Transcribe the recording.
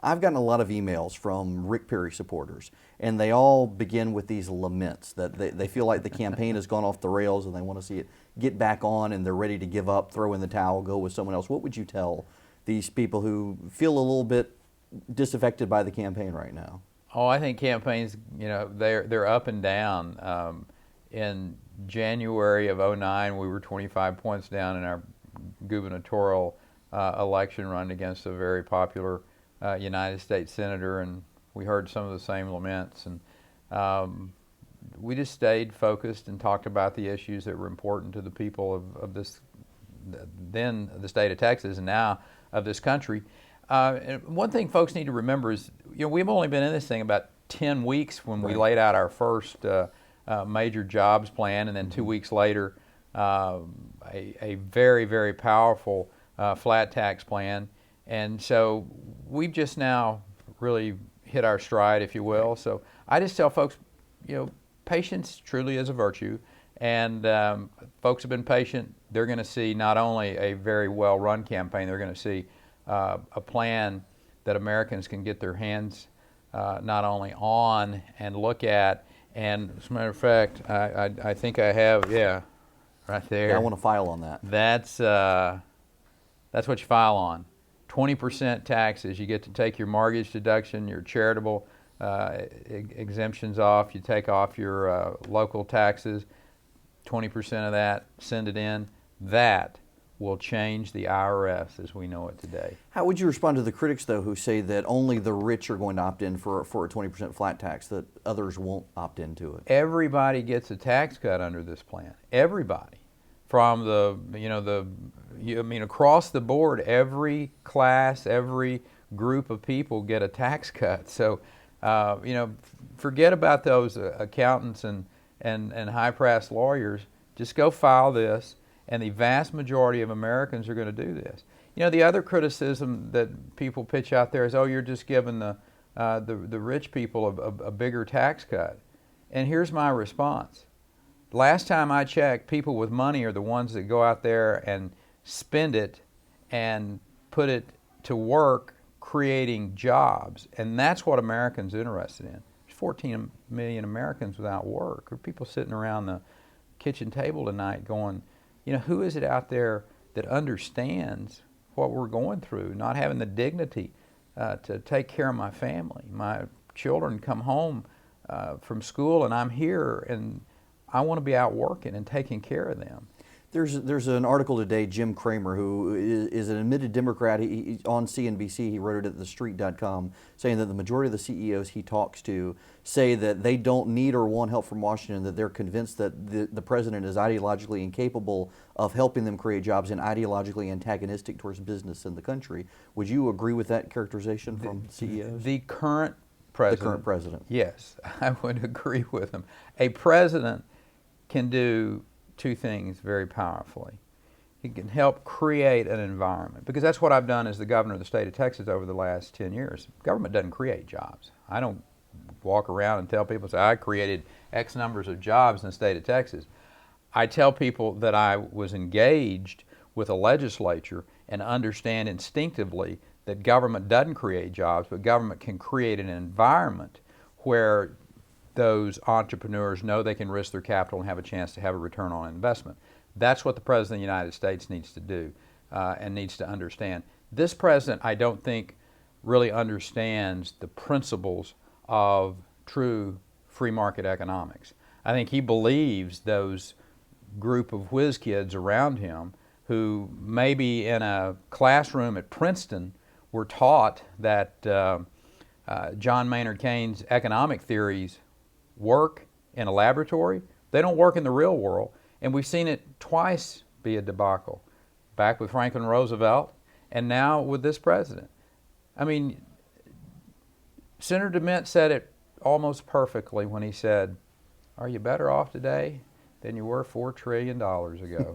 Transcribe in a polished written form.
I've gotten a lot of emails from Rick Perry supporters, and they all begin with these laments that they feel like the campaign has gone off the rails and they want to see it get back on, and they're ready to give up, throw in the towel, go with someone else. What would you tell these people who feel a little bit disaffected by the campaign right now? Oh, I think campaigns, they're up and down. In January of '09, we were 25 points down in our gubernatorial election run against a very popular United States senator, and we heard some of the same laments. And we just stayed focused and talked about the issues that were important to the people of this, then the state of Texas, and now of this country. And one thing folks need to remember is, we've only been in this thing about 10 weeks when we laid out our first major jobs plan, and then 2 weeks later, a very, very powerful flat tax plan. And so we've just now really hit our stride, if you will. So I just tell folks, patience truly is a virtue, and folks have been patient. They're going to see not only a very well-run campaign, they're going to see a plan that Americans can get their hands not only on and look at. And as a matter of fact, I think I have, right there. Yeah, I want to file on that. That's what you file on. 20% taxes. You get to take your mortgage deduction, your charitable exemptions off. You take off your local taxes, 20% of that, send it in. That will change the IRS as we know it today. How would you respond to the critics, though, who say that only the rich are going to opt in for a 20% flat tax, that others won't opt into it? Everybody gets a tax cut under this plan. Everybody. From across the board, every class, every group of people get a tax cut. So, forget about those accountants and high-priced lawyers. Just go file this. And the vast majority of Americans are going to do this. The other criticism that people pitch out there is, oh, you're just giving the rich people a bigger tax cut. And here's my response. Last time I checked, people with money are the ones that go out there and spend it and put it to work creating jobs. And that's what Americans are interested in. There's 14 million Americans without work. There are people sitting around the kitchen table tonight going, who is it out there that understands what we're going through, not having the dignity to take care of my family? My children come home from school and I'm here and I want to be out working and taking care of them. There's an article today, Jim Cramer, who is an admitted Democrat, on CNBC, he wrote it at TheStreet.com, saying that the majority of the CEOs he talks to say that they don't need or want help from Washington, that they're convinced that the president is ideologically incapable of helping them create jobs and ideologically antagonistic towards business in the country. Would you agree with that characterization from CEOs? The current president. The current president. Yes, I would agree with him. A president can do two things very powerfully. He can help create an environment, because that's what I've done as the governor of the state of Texas over the last 10 years. Government doesn't create jobs. I don't walk around and tell people, say, I created X numbers of jobs in the state of Texas. I tell people that I was engaged with a legislature and understand instinctively that government doesn't create jobs, but government can create an environment where those entrepreneurs know they can risk their capital and have a chance to have a return on investment. That's what the President of the United States needs to do and needs to understand. This president, I don't think, really understands the principles of true free market economics. I think he believes those group of whiz kids around him who maybe in a classroom at Princeton were taught that John Maynard Keynes' economic theories work in a laboratory. They don't work in the real world. And we've seen it twice be a debacle. Back with Franklin Roosevelt and now with this president. I mean, Senator DeMint said it almost perfectly when he said, are you better off today than you were $4 trillion ago?